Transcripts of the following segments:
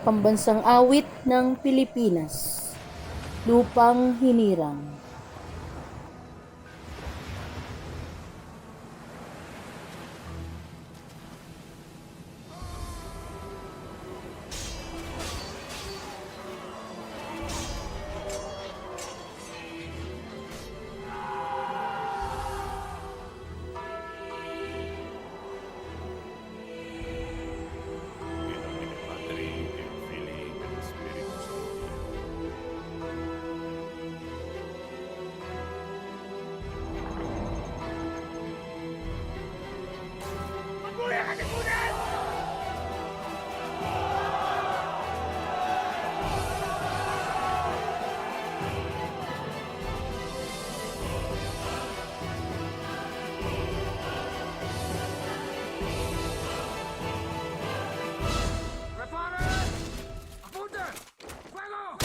Pambansang awit ng Pilipinas, Lupang Hinirang. In nomine Patri et Filii et Spiritus Sancti. ¡Preparen! ¡Apunten! ¡Fuego!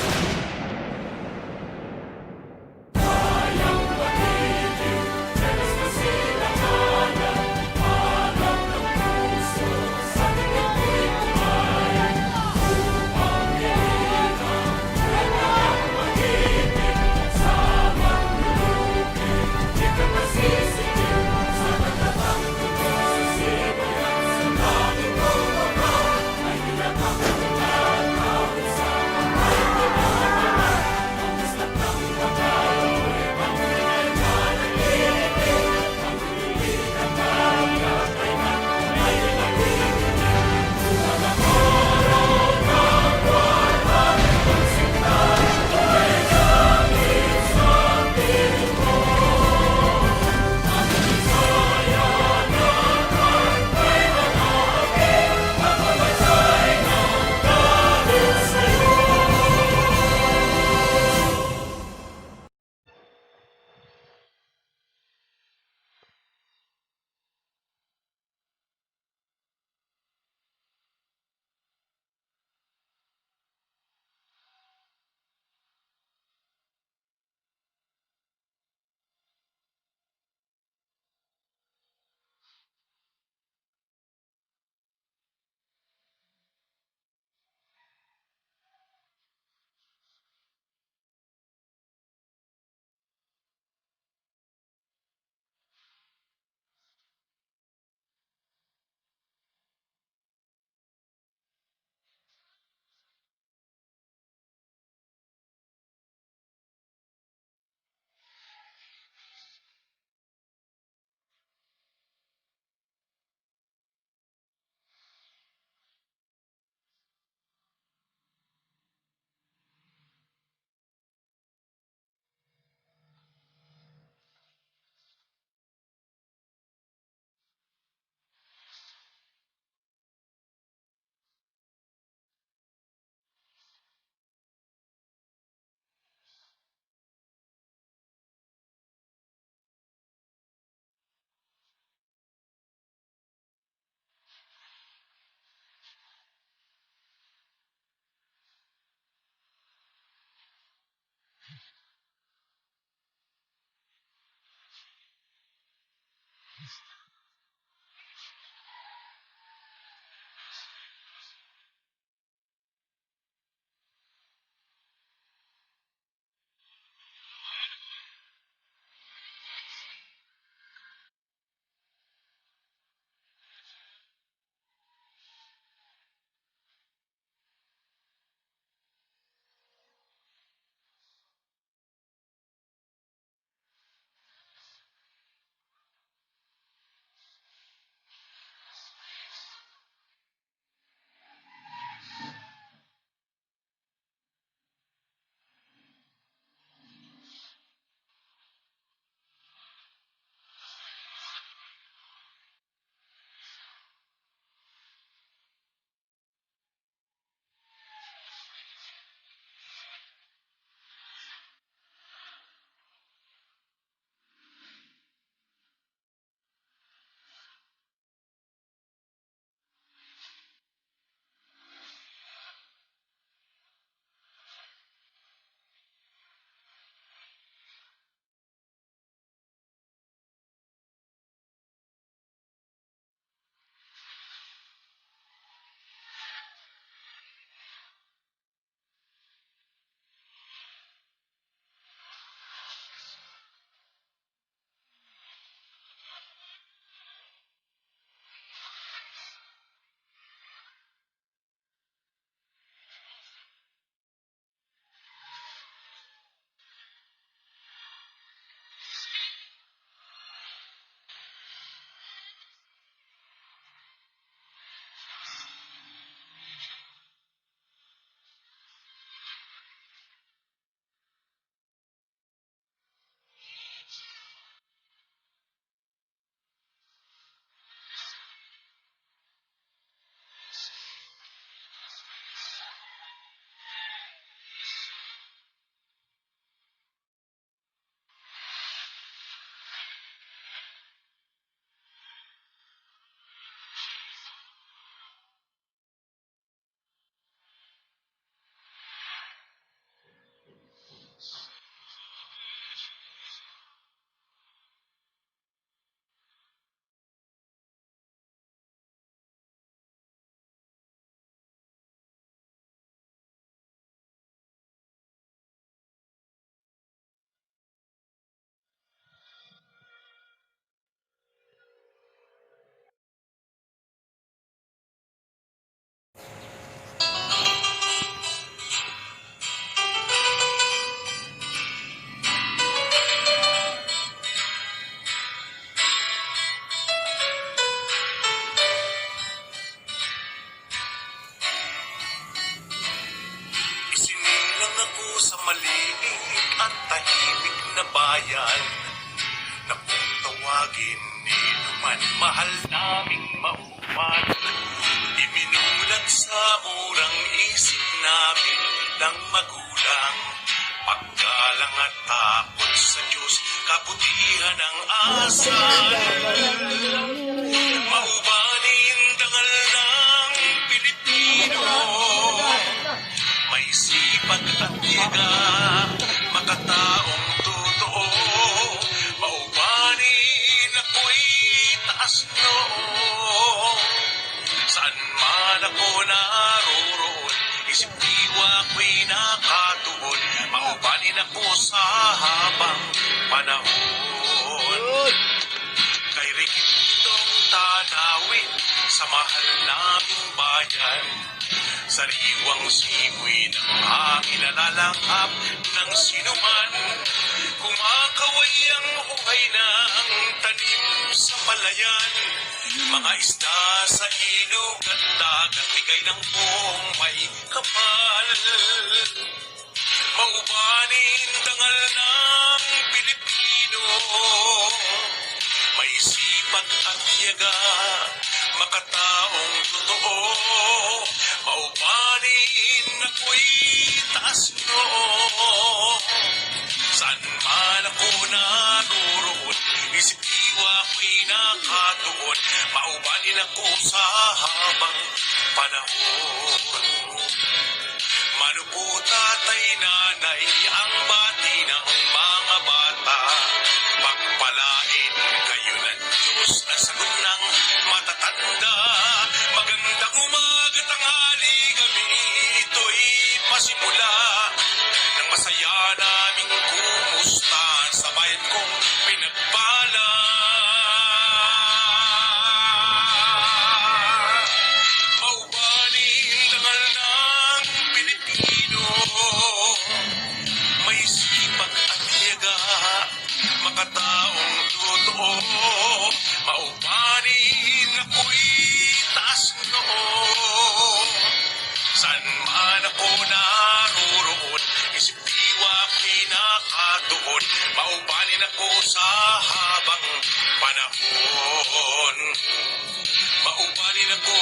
maliit at tahimik na bayan na kung tawagin ni Luman, mahal naming mauman. Iminulat sa murang isip namin ng magulang, paggalang at takot sa Diyos, kabutihan ang asal. Maubanin dangal ng Pilipino, may sipag at tiyaga, makataong totoo. Maubanin ako'y taas noo, saan man ako naroon, isip diwa ako'y nakatuon. Maubanin ako sa habang panahon. Kay Rikitong tanawin sa mahal naming bayan, sariwang simoy ng hangin na lalanghap ng sinuman. Kumakaway ang buhay ng tanim sa palayan, mga isda sa ilog at dagat, bigay ng buong may kapal. Maubanin dangal ng Pilipino, may sipag at tiyaga, makataong totoo. Maubanin ako'y taas noo, saan man ako naroon, isip diwa ako'y nakatuon. Maubanin ako sa habang panahon. Mano po tatay nanay ang bati ng mga bata, pagpalain kayo ng Diyos na sagot ng matatanda. Magandang umaga, tanghali, gabi, ito'y pasimula ng masaya naming kumusta sa bayan kong pinagpala. Maubanin dangal ng Pilipino, may sipag at tiyaga, makataong totoo. Maubanin ako'y taas noo, saan man ako naroon, isip diwa ako'y nakatuon. Maubanin ako sa habang panahon. Maubanin ako,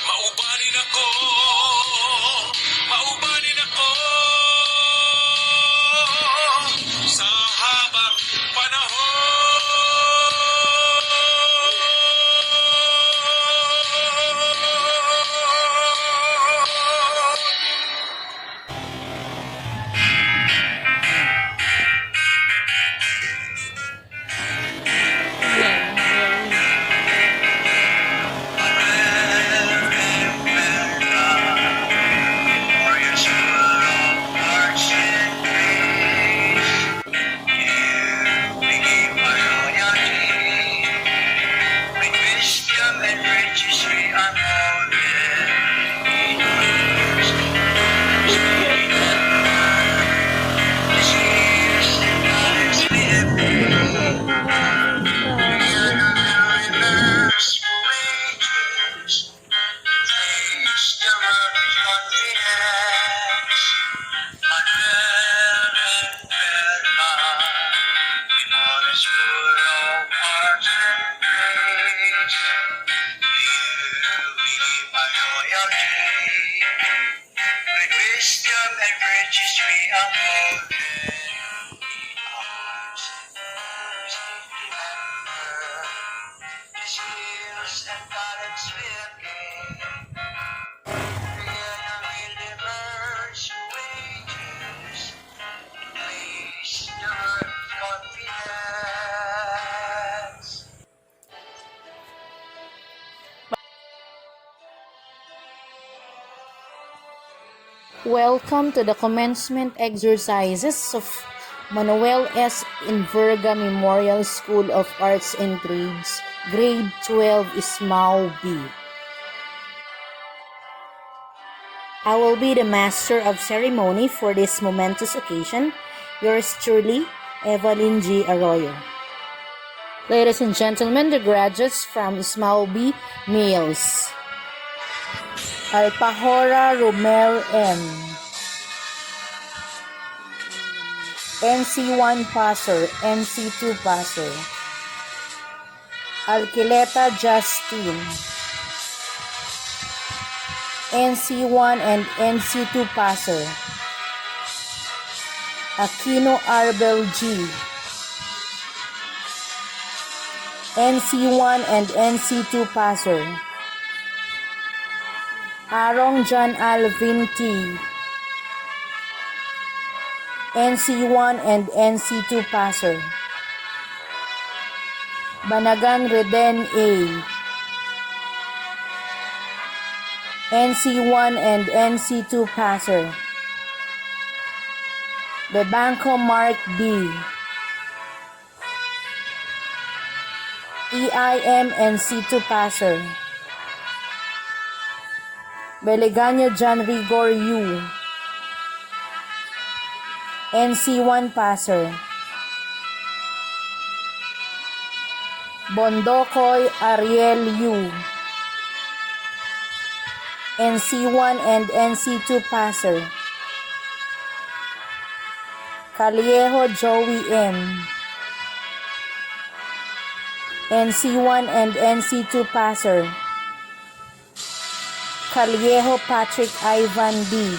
maubanin ako, maubanin ako sa habang panahon. Wisdom and riches we are holding ours. Remember the skills and talents we have gained. Creator will emerge wages. Place the word confidence. Welcome to the commencement exercises of Manuel S. Inverga Memorial School of Arts and Trades, Grade 12, Ismao B. I will be the master of ceremony for this momentous occasion. Yours truly, Evelyn G. Arroyo. Ladies and gentlemen, the graduates from Ismao B. Males. Alpahora Romel M. NC1 passer, NC2 passer. Alquileta Justin, NC1 and NC2 passer. Aquino Arbel G, NC1 and NC2 passer. Arong John Alvin T, NC1 and NC2 passer. Banagan Reden A, NC1 and NC2 passer. Bebanco Mark B, EIM NC2 passer. Beliganyo John Rigor U, NC1 passer. Bondokoy Ariel U, NC1 and NC2 passer. Caliejo Joey M, NC1 and NC2 passer. Caliejo Patrick Ivan B,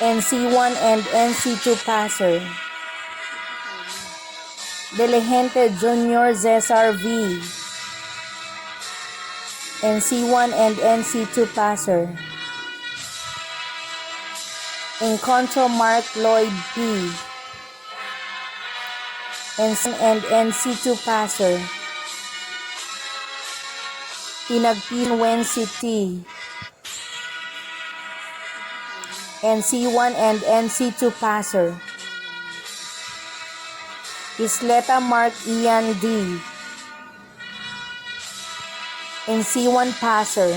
NC1 and NC2 passer. Diligente Junior Cesar V, NC1 and NC2 passer. Encontro Mark Lloyd B, NC1 and NC2 passer. Pinagpin Wency T, NC1 and NC2 passer. Isleta Mark Ian D, NC1 passer.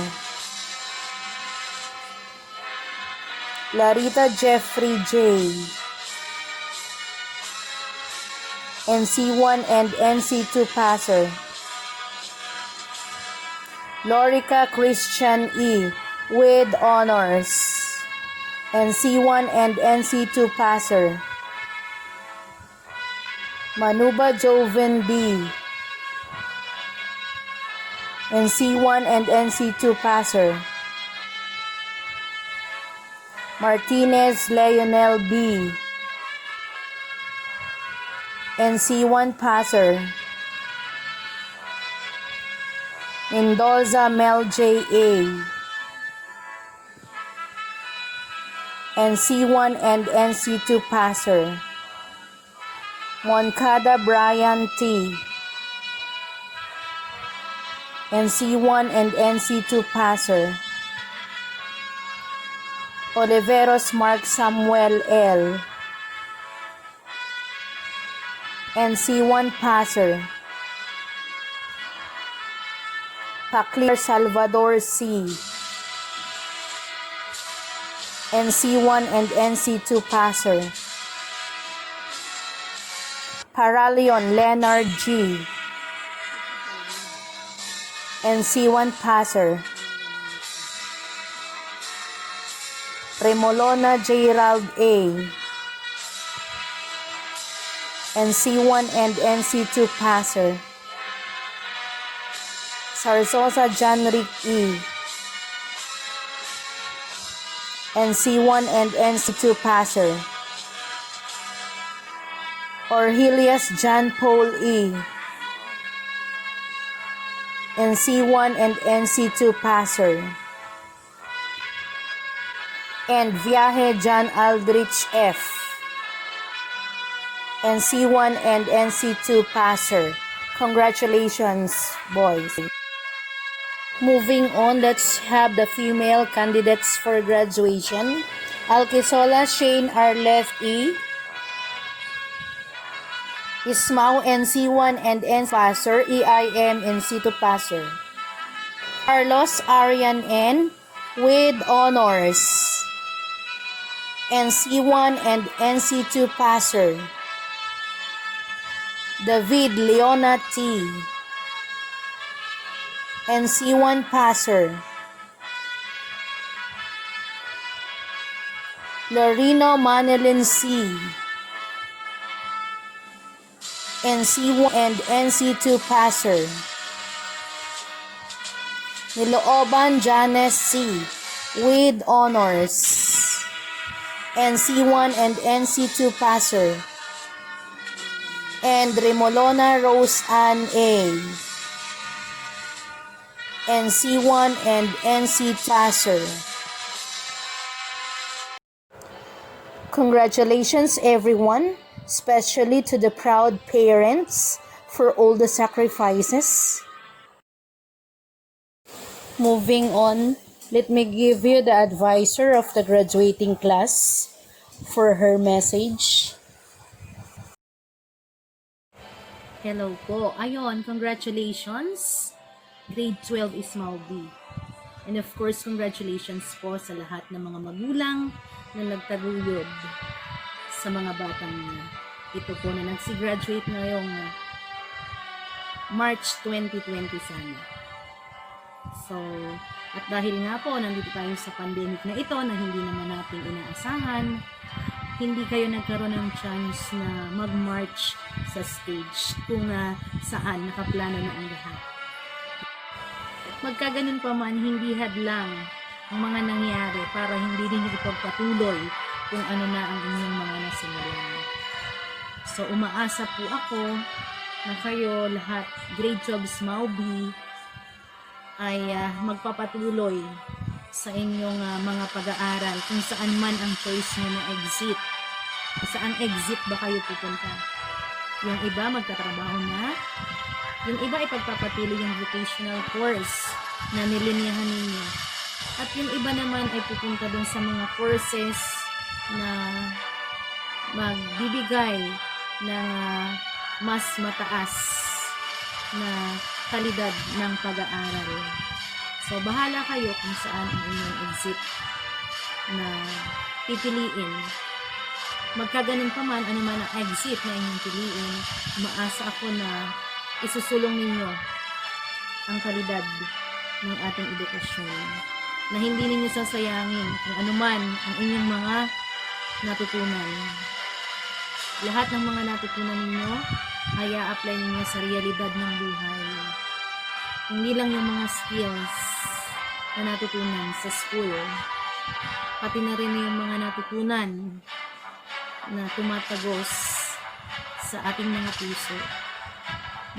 Larita Jeffrey J, NC1 and NC2 passer. Lorica Christian E with honors, NC1 and NC2 passer. Manuba Joven B, NC1 and NC2 passer. Martinez Leonel B, NC1 passer. Mendoza Mel J A, NC1 and NC2 passer. Moncada Brian T, NC1 and NC2 passer. Oliveros Mark Samuel L, NC1 passer. Paclier Salvador C, NC1 and NC2 passer. Paralion Leonard G, NC1 passer. Remolona Gerald A, NC1 and NC2 passer. Sarsosa John Rick E, NC1 and NC2 passer. Orhelius John Paul E, NC1 and NC2 passer. And Viaje John Aldrich F, NC1 and NC2 passer. Congratulations, boys. Moving on, let's have the female candidates for graduation. Alquisola Shane Arleth E, Ismao NC1 and NC passer, EIM NC2 passer. Carlos Arian N with honors, NC1 and NC2 passer. David Leona T, NC1 passer. Larino Manilin C. NC1 and NC2 passer. Nilooban Janes C. with honors. NC1 and NC2 passer. And Remolona Rose Ann A. NC1 and NC passer. Congratulations everyone, especially to the proud parents for all the sacrifices. Moving on, let me give you the advisor of the graduating class for her message. Hello po. Ayon, congratulations. Grade 12 Ismael B. And of course, congratulations po sa lahat ng mga magulang na nagtaguyod sa mga batang ito po na nagsi-graduate ngayong March 2020 sana. So, at dahil nga po, nandito tayo sa pandemic na ito na hindi naman natin inaasahan, hindi kayo nagkaroon ng chance na mag-march sa stage kung saan nakaplano na ang lahat. Magkaganon pa man, hindi hadlang ang mga nangyari para hindi din ipagpatuloy kung ano na ang inyong mga nasimulan. So, umaasa po ako na kayo lahat, grade 12 Smau B, ay magpapatuloy sa inyong mga pag-aaral kung saan man ang choice nyo na exit. Saan exit ba kayo pupunta? Yung iba magtatrabaho na, yung iba ipagpapatuloy yung vocational course na nilinyahan ninyo. At yung iba naman ay pupunta dun sa mga courses na magbibigay ng mas mataas na kalidad ng pag-aaral. So, bahala kayo kung saan ang inyong exit na pipiliin. Magkaganon pa man, ano man ang exit na inyong piliin, umaasa ako na isusulong ninyo ang kalidad ng ating edukasyon. Na hindi ninyo sasayangin kung ano man ang inyong mga natutunan. Lahat ng mga natutunan ninyo ay a-apply ninyo sa realidad ng buhay. Hindi lang yung mga skills na natutunan sa school, pati na rin yung mga natutunan na tumatagos sa ating mga puso.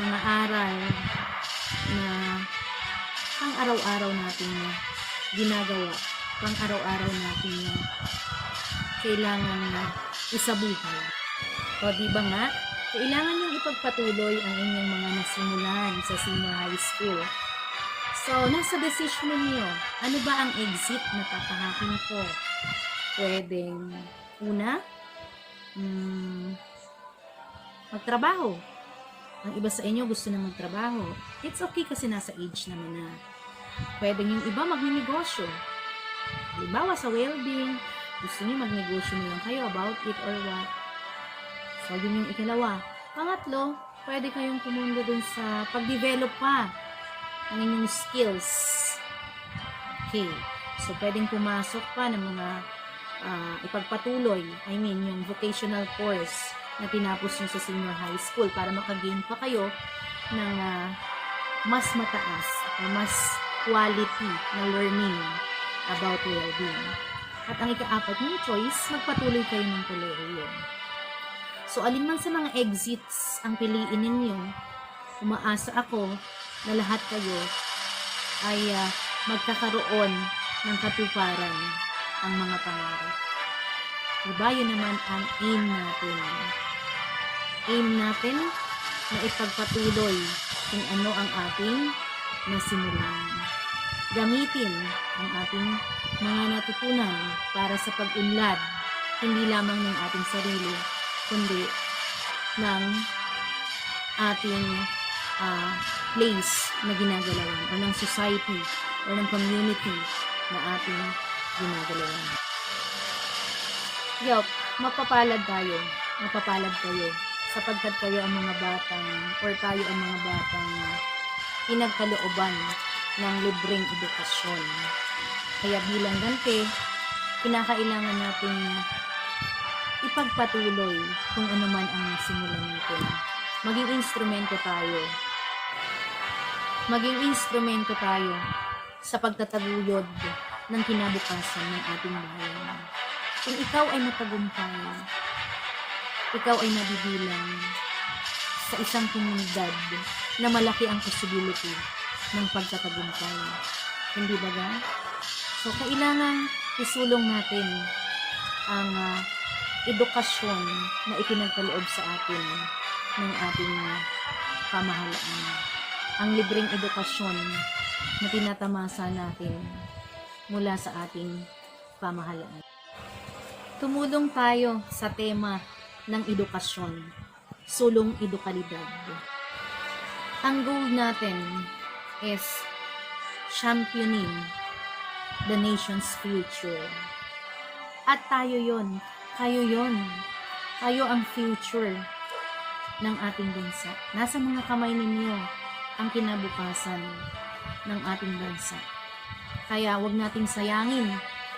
Mga aral na pang araw-araw natin ginagawa, pang araw-araw natin kailangan isabuhay. O diba nga, kailangan yung ipagpatuloy ang inyong mga nasimulan sa senior high school. So, nasa decision ninyo, ano ba ang exit na tatahakin ko? Pwedeng, una, magtrabaho. Ang iba sa inyo gusto na magtrabaho. It's okay kasi nasa age naman na. Pwedeng yung iba magninegosyo. Halimbawa sa well-being, gusto niyo magnegosyo na lang kayo about it or what. So, yun yung ikalawa. Pangatlo, pwede kayong pumunta dun sa pag-develop pa ng inyong skills. Okay. So, pwedeng pumasok pa ng mga ipagpatuloy. I mean, yung vocational course na tinapos nyo sa senior high school para makagain pa kayo ng mas mataas o mas quality na learning about well-being. At ang ika-apat ng choice, magpatuloy kayo ng kolehiyo. So, alinman sa mga exits ang piliin ninyo, umaasa ako na lahat kayo ay magkakaroon ng katuparan ang mga pangarap. Diba? Yun naman ang aim natin. Aim natin na ipagpatuloy kung ano ang ating nasimulan. Gamitin ang ating mga natutunan para sa pag-unlad, hindi lamang ng ating sarili, kundi ng ating place na ginagalawan o ng society o ng community na ating ginagalawan. Mapapalad tayo sapagkat kayo ang mga batang or tayo ang mga batang pinagkalooban ng libreng edukasyon. Kaya bilang ganti, kinakailangan nating ipagpatuloy kung ano man ang nasimulan natin. Maging instrumento tayo. Maging instrumento tayo sa pagtataguyod ng kinabukasan ng ating bayan. Kung ikaw ay matagumpay, ikaw ay nabibilang sa isang komunidad na malaki ang possibility ng pagtatagumpay. Hindi ba ga? So, kailangan isulong natin ang edukasyon na ipinagkaloob sa atin ng ating pamahalaan. Ang libreng edukasyon na tinatamasa natin mula sa ating pamahalaan. Tumulong tayo sa tema ng edukasyon, sulong edukalidad. Ang goal natin is championing the nation's future. At tayo yon, kayo yon, kayo ang future ng ating bansa. Nasa mga kamay ninyo ang kinabukasan ng ating bansa. Kaya wag nating sayangin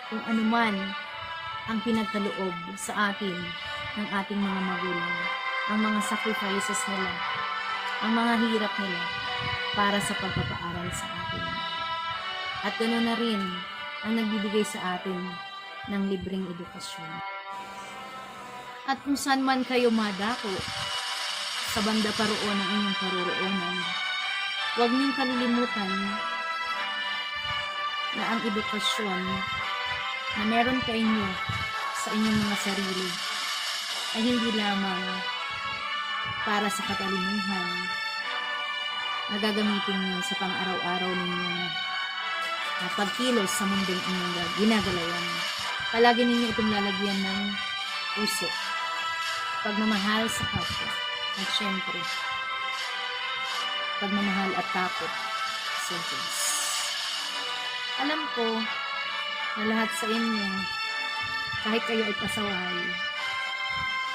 kung ano man ang pinagkaloob sa atin ng ating mga magulang, ang mga sacrifices nila, ang mga hirap nila para sa pagpapaaral sa atin. At ganoon na rin ang nagbibigay sa atin ng libreng edukasyon. At kung saan man kayo madako sa banda paroon ng inyong paroroonan, huwag niyong kalilimutan na ang edukasyon na meron kayo sa inyong mga sarili ay hindi lamang para sa katalinuhan na gagamitin niyo sa pang-araw-araw ninyong pagkilos sa mundong inyong ginagalawan. Palagi ninyo itong lalagyan ng puso, pagmamahal sa kapwa, at syempre, pagmamahal at takot sa Diyos. Alam ko na lahat sa inyo, kahit kayo ay pasaway,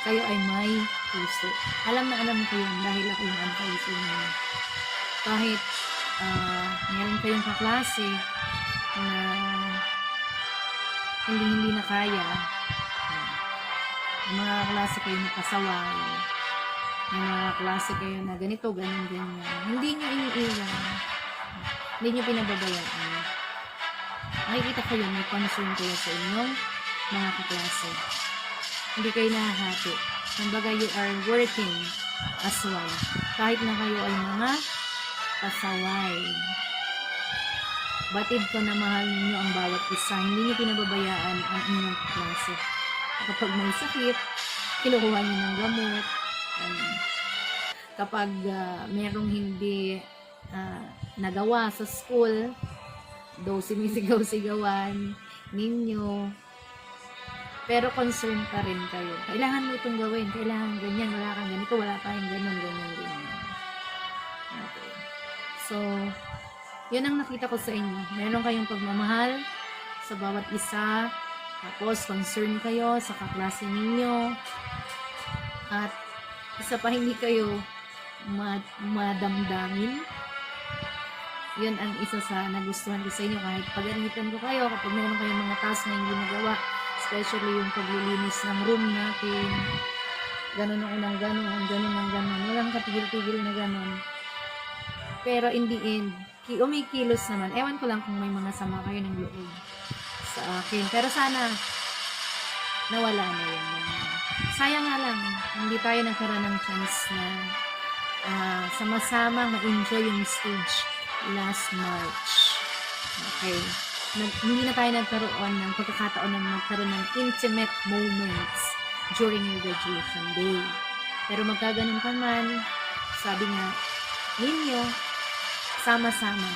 kayo ay may puso. Alam ko yun dahil ako yung advisor niyo. Kahit meron kayong kaklase na hindi na kaya, may mga klase kayo na pasaway, may mga klase kayo na ganito, ganyan. Hindi nyo iniiwan, hindi nyo pinababayaan. Makikita ko yun, may concern kayo sa inyong mga kaklase. Hindi kayo nahahati. Kumbaga, you are working as one. Kahit na kayo ay mga pasaway. Batid ko na mahal ninyo ang bawat isa. Hindi nyo pinababayaan ang inyong kaklase. Kapag may sakit, kinukuha nyo ng gamot. Kapag merong hindi nagawa sa school, though sinisigaw-sigawan ninyo, pero concern pa rin kayo. Kailangan mo itong gawin, kailangan ganyan, wala kang ganito, wala kang ganyan. Okay. So, yun ang nakita ko sa inyo. Meron kayong pagmamahal sa bawat isa, tapos concern kayo sa kaklase ninyo, at isa pa hindi kayo madamdamin. Yun ang isa sa nagustuhan ko sa inyo. Kahit pag-anitan ko kayo kapag meron kayong mga task na hindi nagawa, especially yung paglilinis ng room natin, ganun ang ganon, walang katigil-tigil na ganon. Pero in the end, umikilos naman. Ewan ko lang kung may mga sama kayo ng loob sa akin, pero sana nawala na yun. Sayang nga lang, hindi tayo nagkaroon ng chance na sama-sama ma-enjoy yung stage last March. Okay. Hindi na tayo nagkaroon ng pagkakataon na magkaroon ng intimate moments during your graduation day. Pero magkaganon pa man, sabi nga ninyo, sama-sama.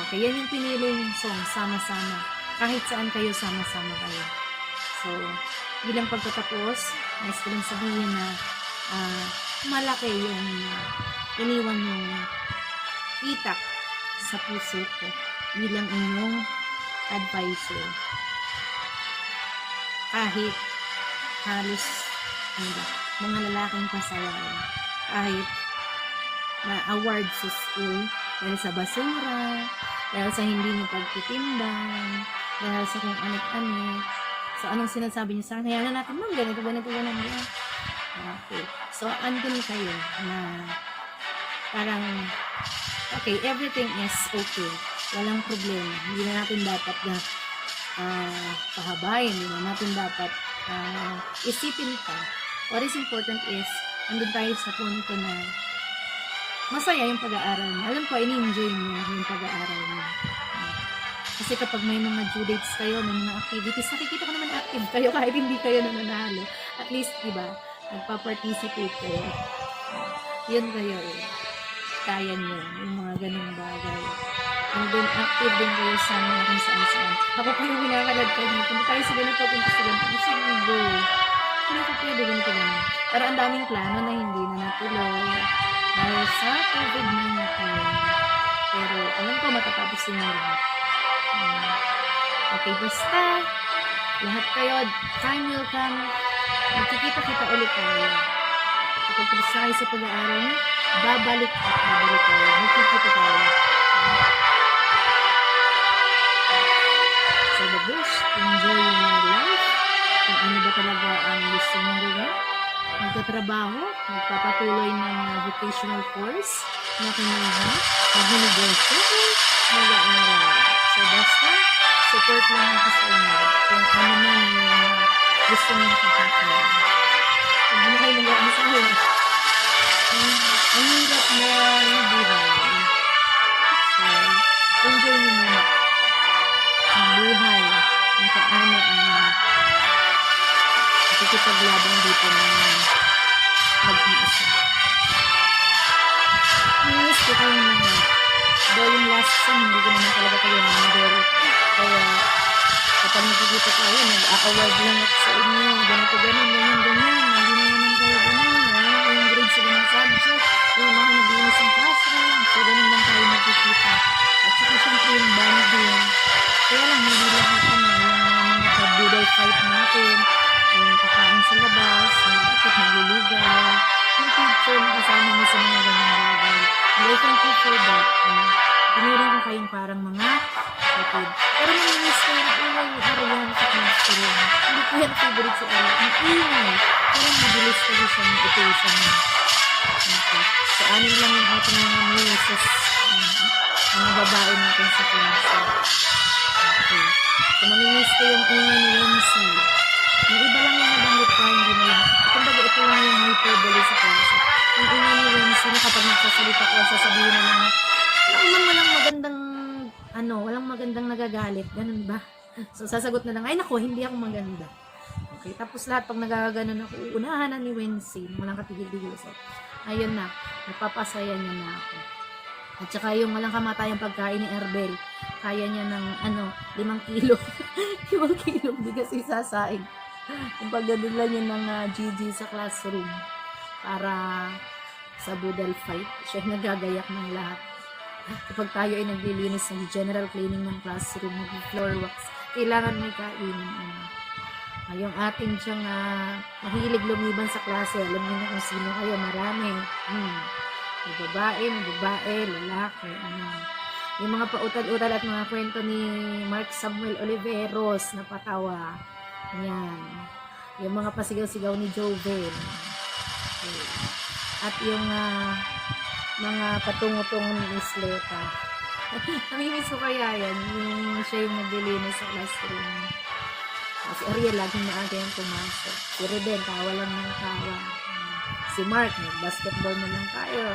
Okay, yan yung pinili yung song, sama-sama. Kahit saan kayo, sama-sama kayo. So, bilang pagtatapos, nais ko lang sabihin na malaki yung iniwan yung itak sa puso ko bilang inyong advisor. Kahit halos mga lalaking pasaway, kahit na award sa school dahil sa basura, dahil sa hindi mo pagtitimbang, dahil sa kung anik-anik, So, anong sinasabi niyo sa akin? Hayaan na natin, ma'am, ganito, ganito, ganito. Okay. So, andun kayo na parang, okay, everything is okay. Walang problema. Hindi na natin dapat na pahabayin. Hindi na natin dapat isipin pa. What is important is, andun tayo sa punto na masaya yung pag-aaral niyo. Alam ko, ini-enjoy niyo yung pag-aaral niyo. Kasi kapag may mga due dates kayo, may mga activities, nakikita ko naman active kayo kahit hindi kayo nananalo. At least, di ba, nagpa-participate kayo. Yun kayo eh. Kaya niyo yung mga ganung bagay. And then, active din kayo sa mga kung saan-saan. Ako pa yung hinakalad kayo. Punta tayo sa ganito, punta sa ganito. Kasi go. Hindi ko pwede ganito ganito. Pero ang daming plano na hindi na natuloy. Dahil sa COVID-19. Pero, alam ko, matatapos din yung lahat. Okay, basta lahat kayo, time will come, magkikita-kita ulit tayo. Kapag tapos na kayo sa pag-aaral niyo, babalik tayo, magkikita tayo. So the best, enjoy your life, kung ano ba talaga ang gusto mong gawin, magtatrabaho, magpapatuloy ng vocational course na kinuha, mag-university, mag-aaral. So, basta, support lang ako sa inyo kung ano man yung gusto nyo kapatid. Kung ano kayo nag-aaral sa akin. Ang hirap na yung buhay. So, enjoy nyo muna ang buhay na paano ang nakikipaglaban dito ng mag-iisa. Miss ko kayo naman. Dahil yung last time, hindi ko naman talaga kayo number. Kaya, kapag nagkikita tayo, nag-a-award lang ako sa inyo. Ganito, ganun. Hindi na naman kayo ganun. Wala na kayong grade sa ganang subject. Yung mga nag-iinis ng classroom. So, ganun lang tayo nagkikita. At saka, syempre, yung bonding. Kaya lang, hindi lahat yung mga pag-budal fight natin. Yung kakain sa labas. Yung bakit maglulugaw. Yung teacher na kasama mo sa mga ganang bagay. And I thank you for that. Pinurin ko kayong parang mga kapatid. Pero naminis ko yung ingay ni Ariane sa classroom. Hindi ko yan favorite si Ariane. Ang ingay. Parang mabilis kasi siya ng ituisan niya. Okay. So, anin lang yung ating mga nieces. Mga babae natin sa klase. Okay. So, naminis ko yung ingay ni Wensi. Yung iba lang yung nabanggit ko, hindi na lahat. Kumbaga, ito lang yung hyperbole sa klase. Yung ingay ni Wensi na kapag nagsasalita ko, sasabihin na lang, walang magandang nagagalit. Ganun ba? So, sasagot na lang, ay nako, hindi ako maganda. Okay, tapos lahat pag nagaganon ako, uunahan na ni Wensi, walang katigil-tigil. So, ayun na, napapasaya niya na ako. At saka yung walang kamatayang pagkain ni Erbel, kaya niya ng 5 kilo. 5 kilo bigas isasaing. Yung pagdadala niya ng GG sa classroom para sa budal fight, siya nagagayak ng lahat. Kapag tayo ay naglilinis ng general cleaning ng classroom, mag-floor wax, kailangan may kainin. Yung ating siyang mahilig lumiban sa klase, alam niyo na kung sino kayo, marami. May babae, lalaki. Yung mga pautal-utal at mga kwento ni Mark Samuel Oliveros, napatawa. Yan. Yung mga pasigaw-sigaw ni Joven. Okay. At yung mga patungo-tungo ni Isleta. Namimiss ko kaya yan, yung siya yung naglilinis sa classroom. Si Ariel, laging maaga yung pumasok. Si Reden, tawa lang ng tawa. Si Mark, basketball na lang tayo.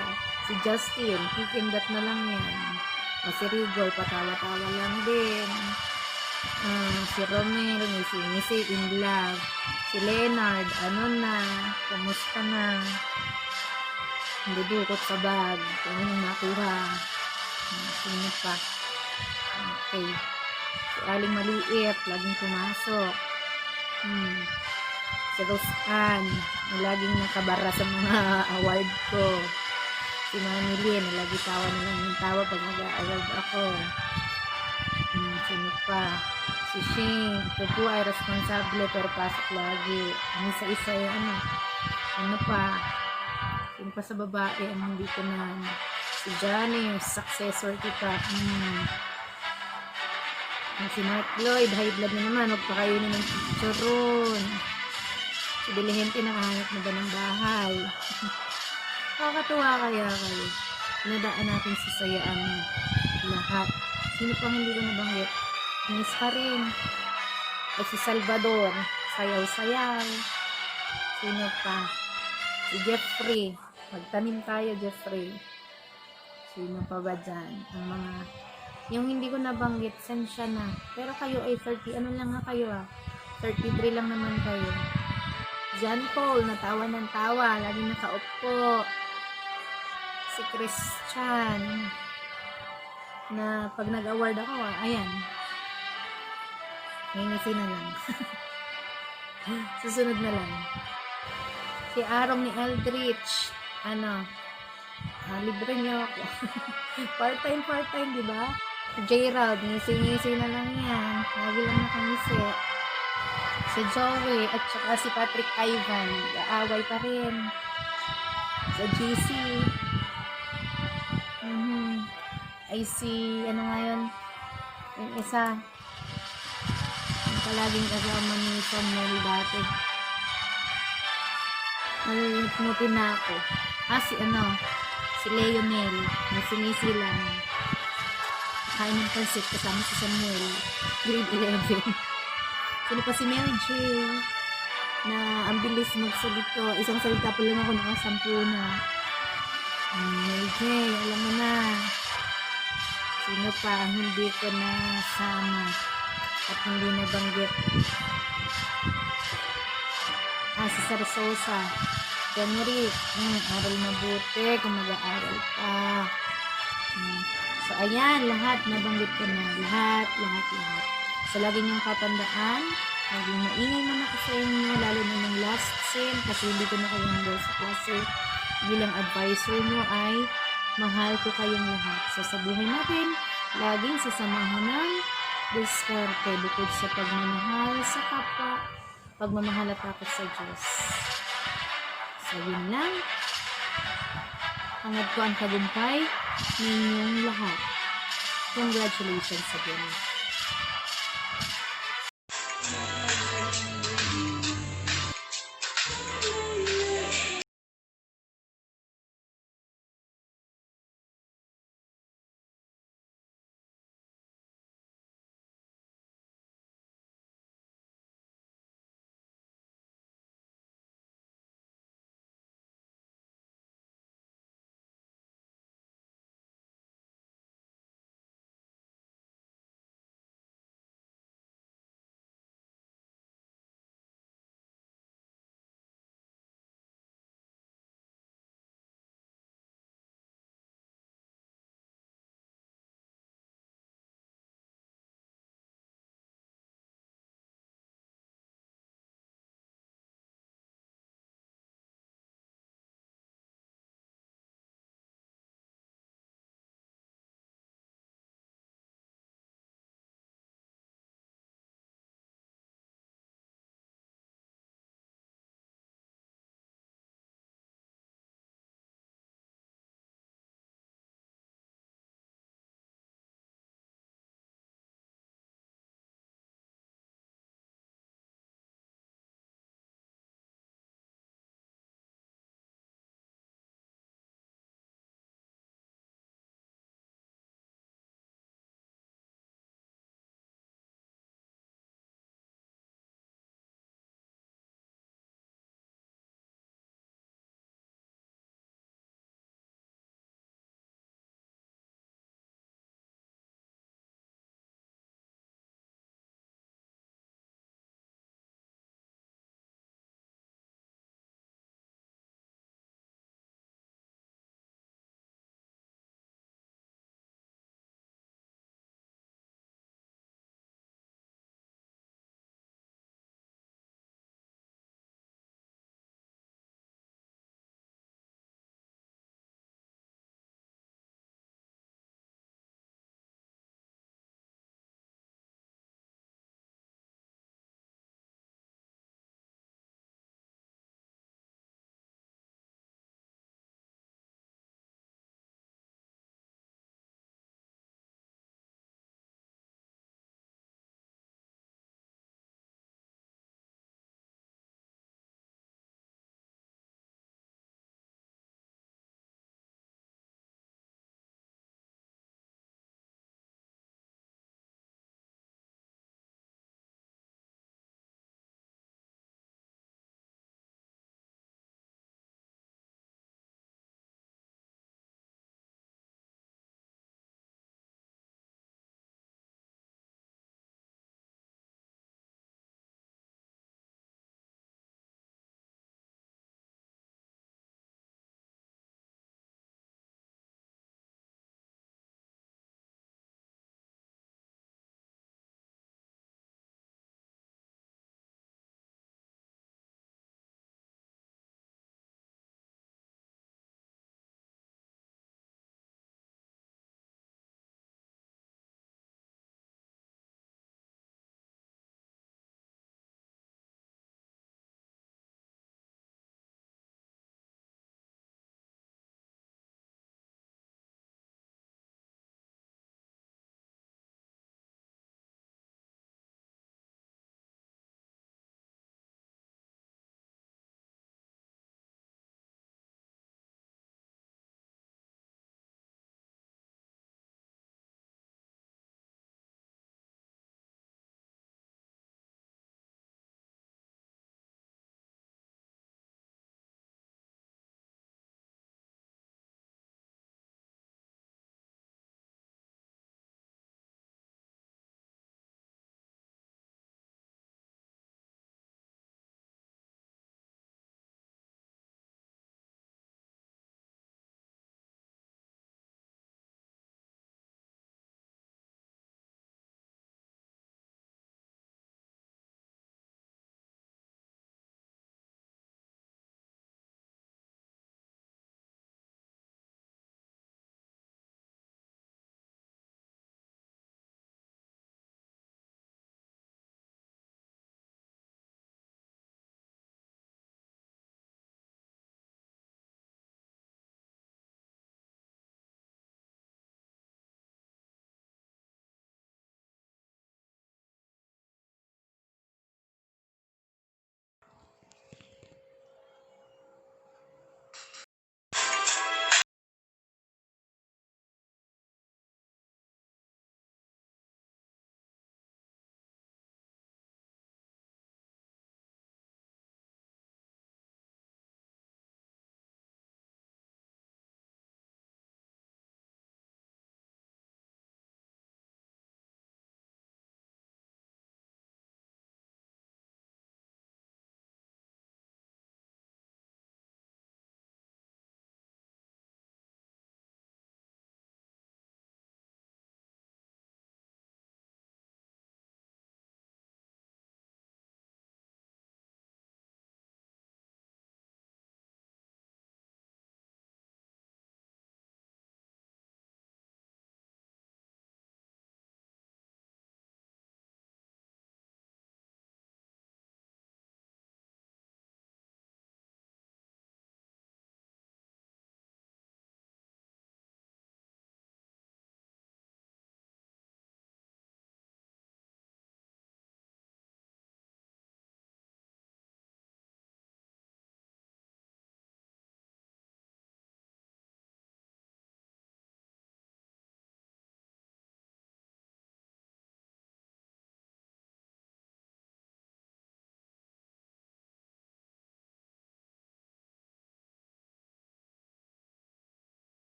Si Justin, kikindat na lang yan. Si Rigor, patawa-tawa lang din. Si Romel, si Missy in love. Si Leonard, kamusta na? Hindi dukot sa bag. Kung anong nakuha. Sino pa? Okay. Si Aling Maliit, laging pumasok. Si Rose Ann, laging nakabara sa mga award ko. Si Mami Lynn, lagi tawa na lang yung tawa pag nag-a-award ako. Sino pa? Si Shane, ito po ay responsable pero pasok lagi. Isa-isa yung ano pa? Sino pa sa babae, hindi ko na. Si Janice, successor kita. Ang si Mark Lloyd, high blood na naman, huwag pa kayo ng chicharon. Si Dilihente, nakahanap na ba ng bahay? Nakakatuwa kaya kayo. Pinadaan natin sa sayaan lahat. Sino pang hindi ko nabanggit? Miss ka rin. At si Salvador, sayaw-sayaw. Sino pa? Si Jeffrey. Magtanim tayo, Jeffrey. Sino pa ba dyan? Ang mga, yung hindi ko nabanggit, sensya na. Pero kayo ay 30, ano lang nga kayo 33 lang naman kayo. John Paul, natawa ng tawa, laging nakaupo. Si Christian, na pag nag-award ako, ayan. Ngingisi na lang. Susunod na lang. Si Arong ni Eldritch, libre niyo ako. part-time, di ba? Si J-Rod, ngisi-ngisi na lang yan. Lagi lang nakangisi. Si Joey, at saka si Patrick Ivan, aaway pa rin. Sa GC, ay si, ano nga yun, yung isa, yung palaging kasama ni Samuel dati. Nalilimutin na ako. Si Leonel, na sinisi lang. Kain ng pansit kasama si Samuel, grade 11. Sino pa si Mel J, na ang bilis magsalita. Isang salita pa lang ako, nakasampu na. Mel J, alam mo na. Sino pa ang hindi ko nasama at hindi nabanggit? Si Sarsosa. January, aral mabuti kung mag-aaral pa. So, ayan, lahat nabanggit ko na. Lahat. So, lagi niyong tatandaan, laging maingay man ako sa inyo, lalo na ng last scene, kasi hindi ko na kayo handle sa klase. Bilang advisor niyo ay mahal ko kayong lahat. So, sa buhay natin, laging sasamahan ng diskarte bukod sa pagmamahal sa kapwa, pagmamahal at takot sa Diyos. So, yun lang. Hangad ko ang tagumpay ninyong lahat. Congratulations again.